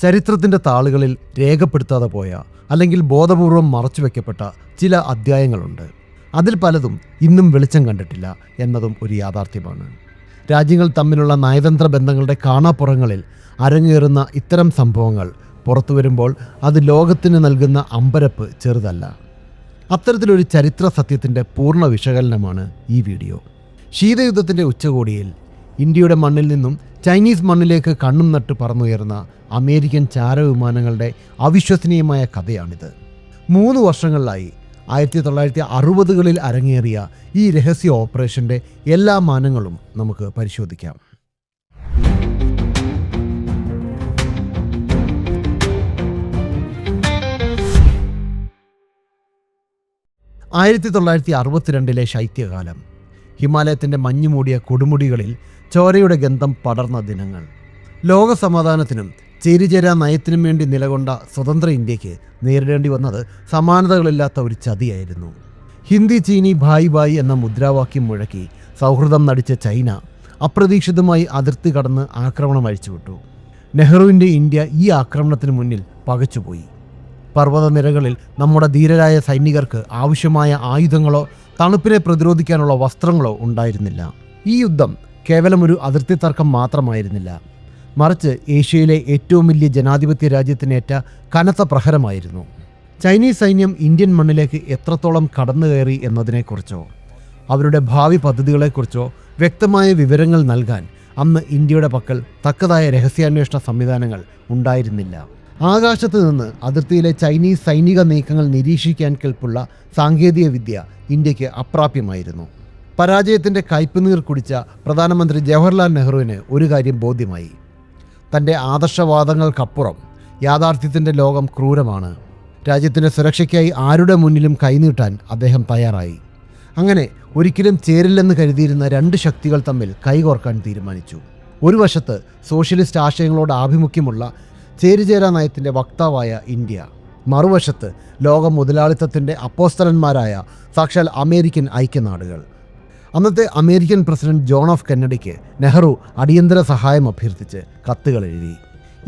ചരിത്രത്തിൻ്റെ താളുകളിൽ രേഖപ്പെടുത്താതെ പോയ അല്ലെങ്കിൽ ബോധപൂർവം മറച്ചുവെക്കപ്പെട്ട ചില അധ്യായങ്ങളുണ്ട്. അതിൽ പലതും ഇന്നും വെളിച്ചം കണ്ടിട്ടില്ല എന്നതും ഒരു യാഥാർത്ഥ്യമാണ്. രാജ്യങ്ങൾ തമ്മിലുള്ള നയതന്ത്ര ബന്ധങ്ങളുടെ കാണാപ്പുറങ്ങളിൽ അരങ്ങേറുന്ന ഇത്തരം സംഭവങ്ങൾ പുറത്തു വരുമ്പോൾ അത് ലോകത്തിന് നൽകുന്ന അമ്പരപ്പ് ചെറുതല്ല. അത്തരത്തിലൊരു ചരിത്ര സത്യത്തിൻ്റെ പൂർണ്ണ വിശകലനമാണ് ഈ വീഡിയോ. ശീതയുദ്ധത്തിൻ്റെ ഉച്ചകോടിയിൽ ഇന്ത്യയുടെ മണ്ണിൽ നിന്നും ചൈനീസ് മണ്ണിലേക്ക് കണ്ണും നട്ട് പറന്നുയർന്ന അമേരിക്കൻ ചാരവിമാനങ്ങളുടെ അവിശ്വസനീയമായ കഥയാണിത്. 3 വർഷങ്ങളിലായി 1960കളിൽ അരങ്ങേറിയ ഈ രഹസ്യ ഓപ്പറേഷൻ്റെ എല്ലാ മാനങ്ങളും നമുക്ക് പരിശോധിക്കാം. 1962 ശൈത്യകാലം. ഹിമാലയത്തിൻ്റെ മഞ്ഞുമൂടിയ കൊടുമുടികളിൽ ചോരയുടെ ഗന്ധം പടർന്ന ദിനങ്ങൾ. ലോകസമാധാനത്തിനും ചേരിചേരാ നയത്തിനും വേണ്ടി നിലകൊണ്ട സ്വതന്ത്ര ഇന്ത്യക്ക് നേരിടേണ്ടി വന്നത് സമാനതകളില്ലാത്ത ഒരു ചതിയായിരുന്നു. ഹിന്ദി ചീനി ഭായ് ഭായ് എന്ന മുദ്രാവാക്യം മുഴക്കി സൗഹൃദം നടിച്ച ചൈന അപ്രതീക്ഷിതമായി അതിർത്തി കടന്ന് ആക്രമണം അഴിച്ചുവിട്ടു. നെഹ്റുവിൻ്റെ ഇന്ത്യ ഈ ആക്രമണത്തിന് മുന്നിൽ പകച്ചുപോയി. പർവ്വതനിരകളിൽ നമ്മുടെ ധീരരായ സൈനികർക്ക് ആവശ്യമായ ആയുധങ്ങളോ തണുപ്പിനെ പ്രതിരോധിക്കാനുള്ള വസ്ത്രങ്ങളോ ഉണ്ടായിരുന്നില്ല. ഈ യുദ്ധം കേവലം ഒരു അതിർത്തി തർക്കം മാത്രമായിരുന്നില്ല, മറിച്ച് ഏഷ്യയിലെ ഏറ്റവും വലിയ ജനാധിപത്യ രാജ്യത്തിനേറ്റ കനത്ത പ്രഹരമായിരുന്നു. ചൈനീസ് സൈന്യം ഇന്ത്യൻ മണ്ണിലേക്ക് എത്രത്തോളം കടന്നു കയറി എന്നതിനെക്കുറിച്ചോ അവരുടെ ഭാവി പദ്ധതികളെക്കുറിച്ചോ വ്യക്തമായ വിവരങ്ങൾ നൽകാൻ അന്ന് ഇന്ത്യയുടെ പക്കൽ തക്കതായ രഹസ്യാന്വേഷണ സംവിധാനങ്ങൾ ഉണ്ടായിരുന്നില്ല. ആകാശത്ത് നിന്ന് അതിർത്തിയിലെ ചൈനീസ് സൈനിക നീക്കങ്ങൾ നിരീക്ഷിക്കാൻ കെൽപ്പുള്ള സാങ്കേതിക വിദ്യ ഇന്ത്യക്ക് അപ്രാപ്യമായിരുന്നു. പരാജയത്തിൻ്റെ കയ്പുനീർ കുടിച്ച പ്രധാനമന്ത്രി ജവഹർലാൽ നെഹ്റുവിന് ഒരു കാര്യം ബോധ്യമായി: തൻ്റെ ആദർശവാദങ്ങൾക്കപ്പുറം യാഥാർത്ഥ്യത്തിൻ്റെ ലോകം ക്രൂരമാണ്. രാജ്യത്തിൻ്റെ സുരക്ഷയ്ക്കായി ആരുടെ മുന്നിലും കൈനീട്ടാൻ അദ്ദേഹം തയ്യാറായി. അങ്ങനെ ഒരിക്കലും ചേരില്ലെന്ന് കരുതിയിരുന്ന 2 ശക്തികൾ തമ്മിൽ കൈകോർക്കാൻ തീരുമാനിച്ചു. ഒരു വശത്ത് സോഷ്യലിസ്റ്റ് ആശയങ്ങളോട് ആഭിമുഖ്യമുള്ള ചേരിചേരാ നയത്തിൻ്റെ വക്താവായ ഇന്ത്യ, മറുവശത്ത് ലോക മുതലാളിത്തത്തിൻ്റെ അപ്പോസ്തലന്മാരായ സാക്ഷാൽ അമേരിക്കൻ ഐക്യനാടുകൾ. അന്നത്തെ അമേരിക്കൻ പ്രസിഡന്റ് ജോൺ എഫ് കെന്നഡിക്ക് നെഹ്റു അടിയന്തര സഹായം അഭ്യർത്ഥിച്ച് കത്തുകൾ എഴുതി.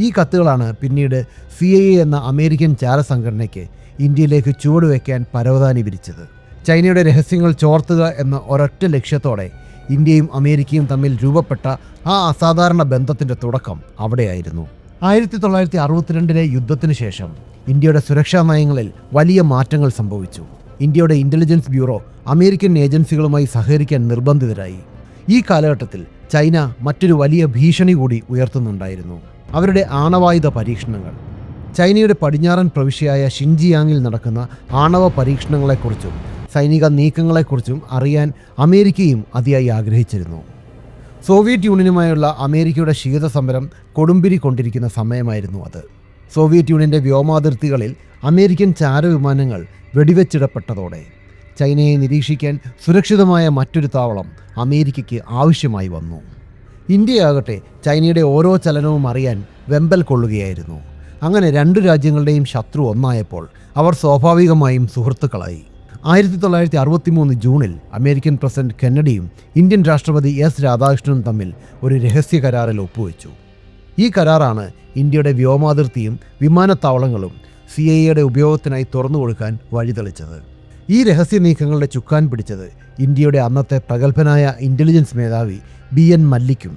ഈ കത്തുകളാണ് പിന്നീട് CIA എന്ന അമേരിക്കൻ ചാരസംഘടനയ്ക്ക് ഇന്ത്യയിലേക്ക് ചുവടുവെക്കാൻ പരവതാനി വിരിച്ചത്. ചൈനയുടെ രഹസ്യങ്ങൾ ചോർത്തുക എന്ന ഒരൊറ്റ ലക്ഷ്യത്തോടെ ഇന്ത്യയും അമേരിക്കയും തമ്മിൽ രൂപപ്പെട്ട ആ അസാധാരണ ബന്ധത്തിൻ്റെ തുടക്കം അവിടെയായിരുന്നു. 1962 യുദ്ധത്തിന് ശേഷം ഇന്ത്യയുടെ സുരക്ഷാ നയങ്ങളിൽ വലിയ മാറ്റങ്ങൾ സംഭവിച്ചു. ഇന്ത്യയുടെ ഇൻ്റലിജൻസ് ബ്യൂറോ അമേരിക്കൻ ഏജൻസികളുമായി സഹകരിക്കാൻ നിർബന്ധിതരായി. ഈ കാലഘട്ടത്തിൽ ചൈന മറ്റൊരു വലിയ ഭീഷണി കൂടി ഉയർത്തുന്നുണ്ടായിരുന്നു: അവരുടെ ആണവായുധ പരീക്ഷണങ്ങൾ. ചൈനയുടെ പടിഞ്ഞാറൻ പ്രവിശ്യയായ ഷിൻജിയാങ്ങിൽ നടക്കുന്ന ആണവ പരീക്ഷണങ്ങളെക്കുറിച്ചും സൈനിക നീക്കങ്ങളെക്കുറിച്ചും അറിയാൻ അമേരിക്കയും അതിയായി ആഗ്രഹിച്ചിരുന്നു. സോവിയറ്റ് യൂണിയനുമായുള്ള അമേരിക്കയുടെ ശീതസമരം കൊടുമ്പിരി കൊണ്ടിരിക്കുന്ന സമയമായിരുന്നു അത്. സോവിയറ്റ് യൂണിയൻ്റെ വ്യോമാതിർത്തികളിൽ അമേരിക്കൻ ചാരവിമാനങ്ങൾ വെടിവെച്ചിടപ്പെട്ടതോടെ ചൈനയെ നിരീക്ഷിക്കാൻ സുരക്ഷിതമായ മറ്റൊരു താവളം അമേരിക്കയ്ക്ക് ആവശ്യമായി വന്നു. ഇന്ത്യയാകട്ടെ ചൈനയുടെ ഓരോ ചലനവും അറിയാൻ വെമ്പൽ കൊള്ളുകയായിരുന്നു. അങ്ങനെ 2 രാജ്യങ്ങളുടെയും ശത്രു ഒന്നായപ്പോൾ അവർ സ്വാഭാവികമായും സുഹൃത്തുക്കളായി. 1963 ജൂണിൽ അമേരിക്കൻ പ്രസിഡന്റ് കെന്നഡിയും ഇന്ത്യൻ രാഷ്ട്രപതി S രാധാകൃഷ്ണനും തമ്മിൽ ഒരു രഹസ്യ കരാറിൽ ഒപ്പുവെച്ചു. ഈ കരാറാണ് ഇന്ത്യയുടെ വ്യോമാതിർത്തിയും വിമാനത്താവളങ്ങളും CIA ഉപയോഗത്തിനായി തുറന്നു കൊടുക്കാൻ വഴിതെളിച്ചത്. ഈ രഹസ്യ നീക്കങ്ങളുടെ ചുക്കാൻ പിടിച്ചത് ഇന്ത്യയുടെ അന്നത്തെ പ്രഗത്ഭനായ ഇൻ്റലിജൻസ് മേധാവി BN മല്ലിക്കും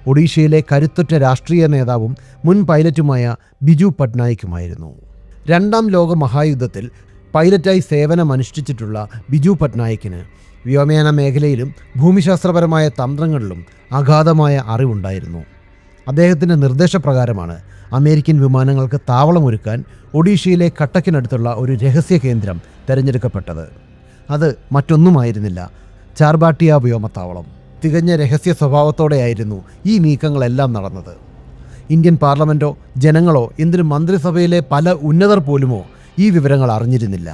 ഒഡീഷയിലെ കരുത്തുറ്റ രാഷ്ട്രീയ നേതാവും മുൻ പൈലറ്റുമായ ബിജു പട്നായിക്കുമായിരുന്നു. 2ാം ലോക മഹായുദ്ധത്തിൽ പൈലറ്റായി സേവനമനുഷ്ഠിച്ചിട്ടുള്ള ബിജു പട്നായിക്കിന് വ്യോമയാന മേഖലയിലും ഭൂമിശാസ്ത്രപരമായ തന്ത്രങ്ങളിലും അഗാധമായ അറിവുണ്ടായിരുന്നു. അദ്ദേഹത്തിൻ്റെ നിർദ്ദേശപ്രകാരമാണ് അമേരിക്കൻ വിമാനങ്ങൾക്ക് താവളമൊരുക്കാൻ ഒഡീഷയിലെ കട്ടക്കിനടുത്തുള്ള ഒരു രഹസ്യ കേന്ദ്രം തിരഞ്ഞെടുക്കപ്പെട്ടത്. അത് മറ്റൊന്നുമായിരുന്നില്ല, ചാർബാട്ടിയ വ്യോമത്താവളം. തികഞ്ഞ രഹസ്യ സ്വഭാവത്തോടെയായിരുന്നു ഈ നീക്കങ്ങളെല്ലാം നടന്നത്. ഇന്ത്യൻ പാർലമെൻറ്റോ ജനങ്ങളോ എന്തിന് മന്ത്രിസഭയിലെ പല ഉന്നതർ പോലുമോ ഈ വിവരങ്ങൾ അറിഞ്ഞിരുന്നില്ല.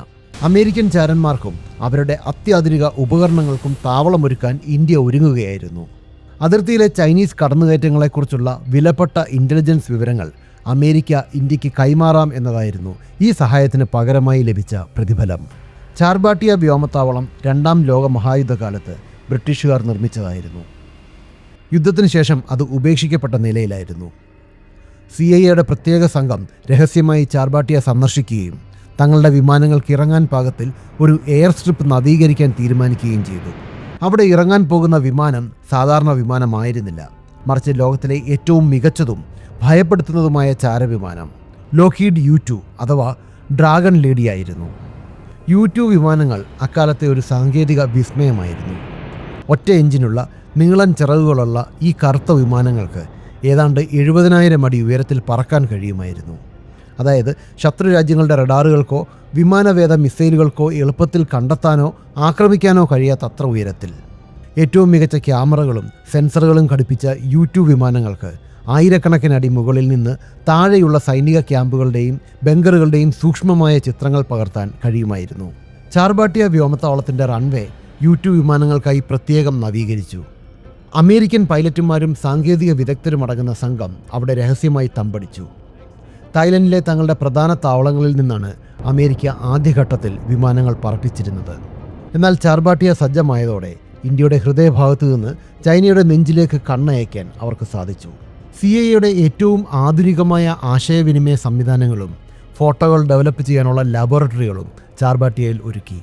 അമേരിക്കൻ ചാരന്മാർക്കും അവരുടെ അത്യാധുനിക ഉപകരണങ്ങൾക്കും താവളമൊരുക്കാൻ ഇന്ത്യ ഒരുങ്ങുകയായിരുന്നു. അതിർത്തിയിലെ ചൈനീസ് കടന്നുകയറ്റങ്ങളെക്കുറിച്ചുള്ള വിലപ്പെട്ട ഇൻ്റലിജൻസ് വിവരങ്ങൾ അമേരിക്ക ഇന്ത്യക്ക് കൈമാറാം എന്നതായിരുന്നു ഈ സഹായത്തിന് പകരമായി ലഭിച്ച പ്രതിഫലം. ചാർബാട്ടിയ വ്യോമത്താവളം 2ാം ലോക മഹായുദ്ധകാലത്ത് ബ്രിട്ടീഷുകാർ നിർമ്മിച്ചതായിരുന്നു. യുദ്ധത്തിന് ശേഷം അത് ഉപേക്ഷിക്കപ്പെട്ട നിലയിലായിരുന്നു. CIA പ്രത്യേക സംഘം രഹസ്യമായി ചാർബാട്ടിയ സന്ദർശിക്കുകയും തങ്ങളുടെ വിമാനങ്ങൾക്ക് ഇറങ്ങാൻ പാകത്തിൽ ഒരു എയർ സ്ട്രിപ്പ് നവീകരിക്കാൻ തീരുമാനിക്കുകയും ചെയ്തു. അവിടെ ഇറങ്ങാൻ പോകുന്ന വിമാനം സാധാരണ വിമാനമായിരുന്നില്ല, മറിച്ച് ലോകത്തിലെ ഏറ്റവും മികച്ചതും ഭയപ്പെടുത്തുന്നതുമായ ചാരവിമാനം ലോക്ഹീഡ് U-2 അഥവാ ഡ്രാഗൺ ലേഡിയായിരുന്നു. U-2 വിമാനങ്ങൾ അക്കാലത്തെ ഒരു സാങ്കേതിക വിസ്മയമായിരുന്നു. ഒറ്റ എഞ്ചിനുള്ള നീളൻ ചിറകുകളുള്ള ഈ കറുത്ത വിമാനങ്ങൾക്ക് ഏതാണ്ട് 70,000 അടി ഉയരത്തിൽ പറക്കാൻ കഴിയുമായിരുന്നു. അതായത് ശത്രുരാജ്യങ്ങളുടെ റഡാറുകൾക്കോ വിമാനവേദ മിസൈലുകൾക്കോ എളുപ്പത്തിൽ കണ്ടെത്താനോ ആക്രമിക്കാനോ കഴിയാത്തത്ര ഉയരത്തിൽ. ഏറ്റവും മികച്ച ക്യാമറകളും സെൻസറുകളും ഘടിപ്പിച്ച U-2 വിമാനങ്ങൾക്ക് ആയിരക്കണക്കിന് അടി മുകളിൽ നിന്ന് താഴെയുള്ള സൈനിക ക്യാമ്പുകളുടെയും ബങ്കറുകളുടെയും സൂക്ഷ്മമായ ചിത്രങ്ങൾ പകർത്താൻ കഴിയുമായിരുന്നു. ചാർബാട്ടിയ വ്യോമത്താവളത്തിൻ്റെ റൺവേ U-2 വിമാനങ്ങൾക്കായി പ്രത്യേകം നവീകരിച്ചു. അമേരിക്കൻ പൈലറ്റുമാരും സാങ്കേതിക വിദഗ്ധരുമടങ്ങുന്ന സംഘം അവിടെ രഹസ്യമായി തമ്പടിച്ചു. തായ്ലൻഡിലെ തങ്ങളുടെ പ്രധാന താവളങ്ങളിൽ നിന്നാണ് അമേരിക്ക ആദ്യഘട്ടത്തിൽ വിമാനങ്ങൾ പറപ്പിച്ചിരുന്നത്. എന്നാൽ ചാർബാട്ടിയ സജ്ജമായതോടെ ഇന്ത്യയുടെ ഹൃദയഭാഗത്തു നിന്ന് ചൈനയുടെ നെഞ്ചിലേക്ക് കണ്ണയക്കാൻ അവർക്ക് സാധിച്ചു. CIA ഏറ്റവും ആധുനികമായ ആശയവിനിമയ സംവിധാനങ്ങളും ഫോട്ടോകൾ ഡെവലപ്പ് ചെയ്യാനുള്ള ലബോറട്ടറികളും ചാർബാട്ടിയയിൽ ഒരുക്കി.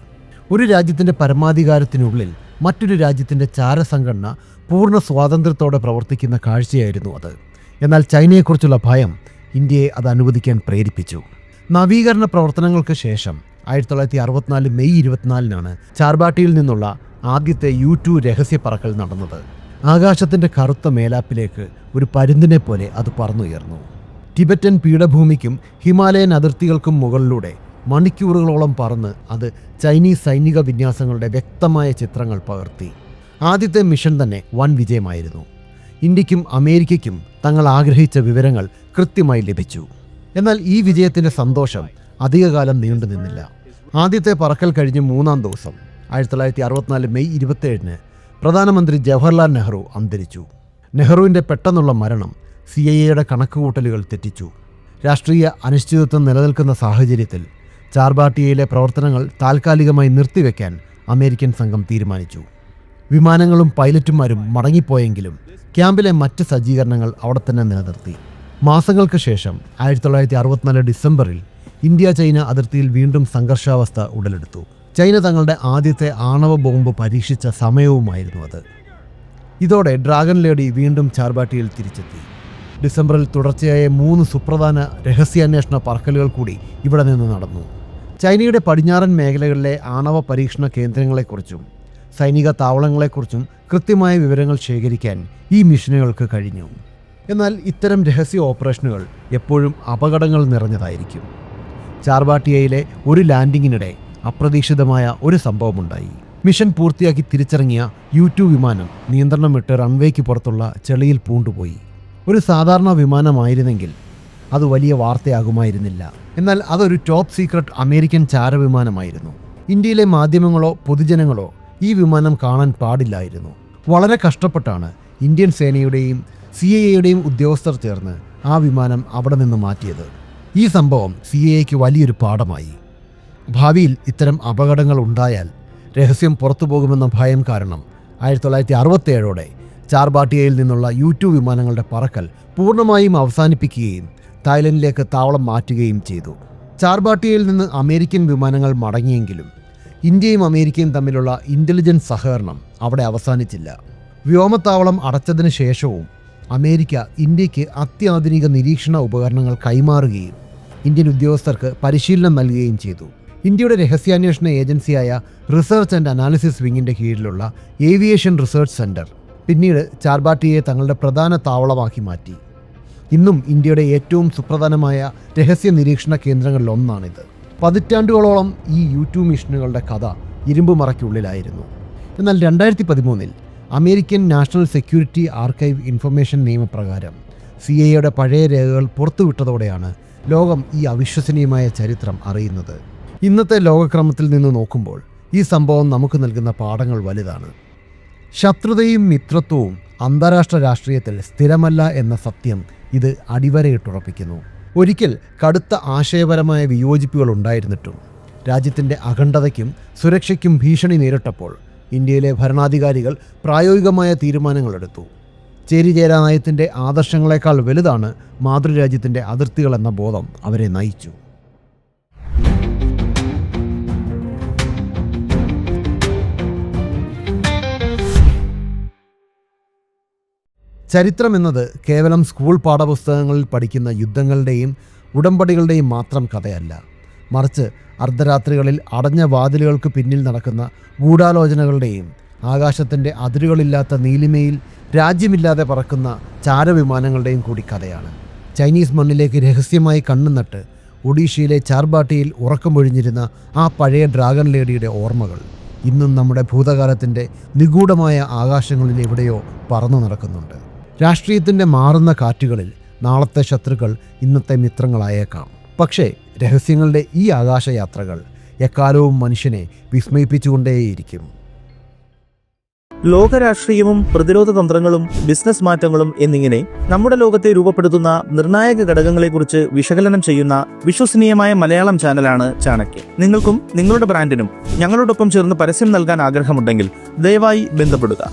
ഒരു രാജ്യത്തിൻ്റെ പരമാധികാരത്തിനുള്ളിൽ മറ്റൊരു രാജ്യത്തിൻ്റെ ചാരസംഘടന പൂർണ്ണ സ്വാതന്ത്ര്യത്തോടെ പ്രവർത്തിക്കുന്ന കാഴ്ചയായിരുന്നു അത്. എന്നാൽ ചൈനയെക്കുറിച്ചുള്ള ഭയം ഇന്ത്യയെ അത് അനുവദിക്കാൻ പ്രേരിപ്പിച്ചു. നവീകരണ പ്രവർത്തനങ്ങൾക്ക് ശേഷം 1964 മെയ് 24 ചാർബാട്ടിയിൽ നിന്നുള്ള ആദ്യത്തെ U-2 രഹസ്യ പറക്കൽ നടന്നത്. ആകാശത്തിൻ്റെ കറുത്ത മേലാപ്പിലേക്ക് ഒരു പരുന്തിനെ പോലെ അത് പറന്നുയർന്നു. ടിബറ്റൻ പീഠഭൂമിക്കും ഹിമാലയൻ അതിർത്തികൾക്കും മുകളിലൂടെ മണിക്കൂറുകളോളം പറന്ന് അത് ചൈനീസ് സൈനിക വിന്യാസങ്ങളുടെ വ്യക്തമായ ചിത്രങ്ങൾ പകർത്തി. ആദ്യത്തെ മിഷൻ തന്നെ വൻ വിജയമായിരുന്നു. ഇന്ത്യക്കും അമേരിക്കയ്ക്കും തങ്ങൾ ആഗ്രഹിച്ച വിവരങ്ങൾ കൃത്യമായി ലഭിച്ചു. എന്നാൽ ഈ വിജയത്തിൻ്റെ സന്തോഷം അധികകാലം നീണ്ടു നിന്നില്ല. ആദ്യത്തെ പറക്കൽ കഴിഞ്ഞ് 3-ാം ദിവസം 1964 മെയ് 27 പ്രധാനമന്ത്രി ജവഹർലാൽ നെഹ്റു അന്തരിച്ചു. നെഹ്റുവിൻ്റെ പെട്ടെന്നുള്ള മരണം CIA കണക്കുകൂട്ടലുകൾ തെറ്റിച്ചു. രാഷ്ട്രീയ അനിശ്ചിതത്വം നിലനിൽക്കുന്ന സാഹചര്യത്തിൽ ചാർബാട്ടിയയിലെ പ്രവർത്തനങ്ങൾ താൽക്കാലികമായി നിർത്തിവെക്കാൻ അമേരിക്കൻ സംഘം തീരുമാനിച്ചു. വിമാനങ്ങളും പൈലറ്റുമാരും മടങ്ങിപ്പോയെങ്കിലും ക്യാമ്പിലെ മറ്റ് സജ്ജീകരണങ്ങൾ അവിടെ തന്നെ നിലനിർത്തി. മാസങ്ങൾക്ക് ശേഷം 1964 ഡിസംബറിൽ ഇന്ത്യ ചൈന അതിർത്തിയിൽ വീണ്ടും സംഘർഷാവസ്ഥ ഉടലെടുത്തു. ചൈന തങ്ങളുടെ ആദ്യത്തെ ആണവ ബോംബ് പരീക്ഷിച്ച സമയവുമായിരുന്നു അത്. ഇതോടെ ഡ്രാഗൺ ലേഡി വീണ്ടും ചാർബാട്ടിയിൽ തിരിച്ചെത്തി. ഡിസംബറിൽ തുടർച്ചയായ 3 സുപ്രധാന രഹസ്യാന്വേഷണ പറക്കലുകൾ കൂടി ഇവിടെ നിന്ന് നടന്നു. ചൈനയുടെ പടിഞ്ഞാറൻ മേഖലകളിലെ ആണവ പരീക്ഷണ കേന്ദ്രങ്ങളെക്കുറിച്ചും സൈനിക താവളങ്ങളെക്കുറിച്ചും കൃത്യമായ വിവരങ്ങൾ ശേഖരിക്കാൻ ഈ മിഷനുകൾക്ക് കഴിഞ്ഞു. എന്നാൽ ഇത്തരം രഹസ്യ ഓപ്പറേഷനുകൾ എപ്പോഴും അപകടങ്ങൾ നിറഞ്ഞതായിരിക്കും. ചാർബാട്ടിയയിലെ ഒരു ലാൻഡിങ്ങിനിടെ അപ്രതീക്ഷിതമായ ഒരു സംഭവമുണ്ടായി. മിഷൻ പൂർത്തിയാക്കി തിരിച്ചിറങ്ങിയ U-2 വിമാനം നിയന്ത്രണം വിട്ട് റൺവേക്ക് പുറത്തുള്ള ചെളിയിൽ പൂണ്ടുപോയി. ഒരു സാധാരണ വിമാനമായിരുന്നെങ്കിൽ അത് വലിയ വാർത്തയാകുമായിരുന്നില്ല. എന്നാൽ അതൊരു ടോപ്പ് സീക്രട്ട് അമേരിക്കൻ ചാരവിമാനമായിരുന്നു. ഇന്ത്യയിലെ മാധ്യമങ്ങളോ പൊതുജനങ്ങളോ ഈ വിമാനം കാണാൻ പാടില്ലായിരുന്നു. വളരെ കഷ്ടപ്പെട്ടാണ് ഇന്ത്യൻ സേനയുടെയും CIA ഉദ്യോഗസ്ഥർ ചേർന്ന് ആ വിമാനം അവിടെ നിന്ന് മാറ്റിയത്. ഈ സംഭവം CIA വലിയൊരു പാഠമായി. ഭാവിയിൽ ഇത്തരം അപകടങ്ങൾ ഉണ്ടായാൽ രഹസ്യം പുറത്തു പോകുമെന്ന ഭയം കാരണം 1967 ചാർബാട്ടിയയിൽ നിന്നുള്ള U-2 വിമാനങ്ങളുടെ പറക്കൽ പൂർണ്ണമായും അവസാനിപ്പിക്കുകയും തായ്ലൻഡിലേക്ക് താവളം മാറ്റുകയും ചെയ്തു. ചാർബാട്ടിയയിൽ നിന്ന് അമേരിക്കൻ വിമാനങ്ങൾ മടങ്ങിയെങ്കിലും ഇന്ത്യയും അമേരിക്കയും തമ്മിലുള്ള ഇൻ്റലിജൻസ് സഹകരണം അവിടെ അവസാനിച്ചില്ല. വ്യോമത്താവളം അടച്ചതിന് ശേഷവും അമേരിക്ക ഇന്ത്യക്ക് അത്യാധുനിക നിരീക്ഷണ ഉപകരണങ്ങൾ കൈമാറുകയും ഇന്ത്യൻ ഉദ്യോഗസ്ഥർക്ക് പരിശീലനം നൽകുകയും ചെയ്തു. ഇന്ത്യയുടെ രഹസ്യാന്വേഷണ ഏജൻസിയായ റിസർച്ച് ആൻഡ് അനാലിസിസ് വിങ്ങിൻ്റെ കീഴിലുള്ള ഏവിയേഷൻ റിസർച്ച് സെൻറ്റർ പിന്നീട് ചാർബാട്ടിയയെ തങ്ങളുടെ പ്രധാന താവളമാക്കി മാറ്റി. ഇന്നും ഇന്ത്യയുടെ ഏറ്റവും സുപ്രധാനമായ രഹസ്യ നിരീക്ഷണ കേന്ദ്രങ്ങളിലൊന്നാണിത്. പതിറ്റാണ്ടുകളോളം ഈ U-2 മിഷനുകളുടെ കഥ ഇരുമ്പ് മറയ്ക്കുള്ളിലായിരുന്നു. എന്നാൽ 2013 American national security archive information നിയമപ്രകാരം CIA പഴയ രേഖകൾ പുറത്തുവിട്ടതോടെയാണ് ലോകം ഈ അവിശ്വസനീയമായ ചരിത്രം അറിയുന്നത്. ഇന്നത്തെ ലോകക്രമത്തിൽ നിന്ന് നോക്കുമ്പോൾ ഈ സംഭവം നമുക്ക് നൽകുന്ന പാഠങ്ങൾ വലുതാണ്. ശത്രുതയും മിത്രത്വവും അന്താരാഷ്ട്ര രാഷ്ട്രീയത്തിൽ സ്ഥിരമല്ല എന്ന സത്യം ഇത് അടിവരയിട്ടുറപ്പിക്കുന്നു. ഒരിക്കൽ കടുത്ത ആശയപരമായ വിയോജിപ്പുകൾ ഉണ്ടായിരുന്നിട്ടും രാജ്യത്തിൻ്റെ അഖണ്ഡതയ്ക്കും സുരക്ഷയ്ക്കും ഭീഷണി നേരിട്ടപ്പോൾ ഇന്ത്യയിലെ ഭരണാധികാരികൾ പ്രായോഗികമായ തീരുമാനങ്ങളെടുത്തു. ചേരിചേരാ നയത്തിൻ്റെ ആദർശങ്ങളെക്കാൾ വലുതാണ് മാതൃരാജ്യത്തിൻ്റെ അതിർത്തികൾ എന്ന ബോധം അവരെ നയിച്ചു. ചരിത്രം എന്നത് കേവലം സ്കൂൾ പാഠപുസ്തകങ്ങളിൽ പഠിക്കുന്ന യുദ്ധങ്ങളുടെയും ഉടമ്പടികളുടെയും മാത്രം കഥയല്ല. മറിച്ച് അർദ്ധരാത്രികളിൽ അടഞ്ഞ വാതിലുകൾക്ക് പിന്നിൽ നടക്കുന്ന ഗൂഢാലോചനകളുടെയും ആകാശത്തിൻ്റെ അതിരുകളില്ലാത്ത നീലിമയിൽ രാജ്യമില്ലാതെ പറക്കുന്ന ചാരവിമാനങ്ങളുടെയും കൂടി കഥയാണ്. ചൈനീസ് മണ്ണിലേക്ക് രഹസ്യമായി കണ്ണുനട്ട് ഒഡീഷയിലെ ചാർബാട്ടിയിൽ ഉറക്കമൊഴിഞ്ഞിരുന്ന ആ പഴയ ഡ്രാഗൺ ലേഡിയുടെ ഓർമ്മകൾ ഇന്നും നമ്മുടെ ഭൂതകാലത്തിൻ്റെ നിഗൂഢമായ ആകാശങ്ങളിൽ എവിടെയോ പറന്നു നടക്കുന്നുണ്ട്. രാഷ്ട്രീയത്തിൻ്റെ മാറുന്ന കാറ്റുകളിൽ നാളത്തെ ശത്രുക്കൾ ഇന്നത്തെ മിത്രങ്ങളായേക്കാം. പക്ഷേ രഹസ്യങ്ങളുടെ ഈ ആകാശയാത്രകൾ എക്കാലവും മനുഷ്യനെ വിസ്മയിപ്പിച്ചുകൊണ്ടേയിരിക്കും. ലോകരാഷ്ട്രീയവും പ്രതിരോധ തന്ത്രങ്ങളും ബിസിനസ് മാറ്റങ്ങളും എന്നിങ്ങനെ നമ്മുടെ ലോകത്തെ രൂപപ്പെടുത്തുന്ന നിർണായക ഘടകങ്ങളെക്കുറിച്ച് വിശകലനം ചെയ്യുന്ന വിശ്വസനീയമായ മലയാളം ചാനലാണ് ചാണക്യ. നിങ്ങൾക്കും നിങ്ങളുടെ ബ്രാൻഡിനും ഞങ്ങളോടൊപ്പം ചേർന്ന് പരസ്യം നൽകാൻ ആഗ്രഹമുണ്ടെങ്കിൽ ദയവായി ബന്ധപ്പെടുക.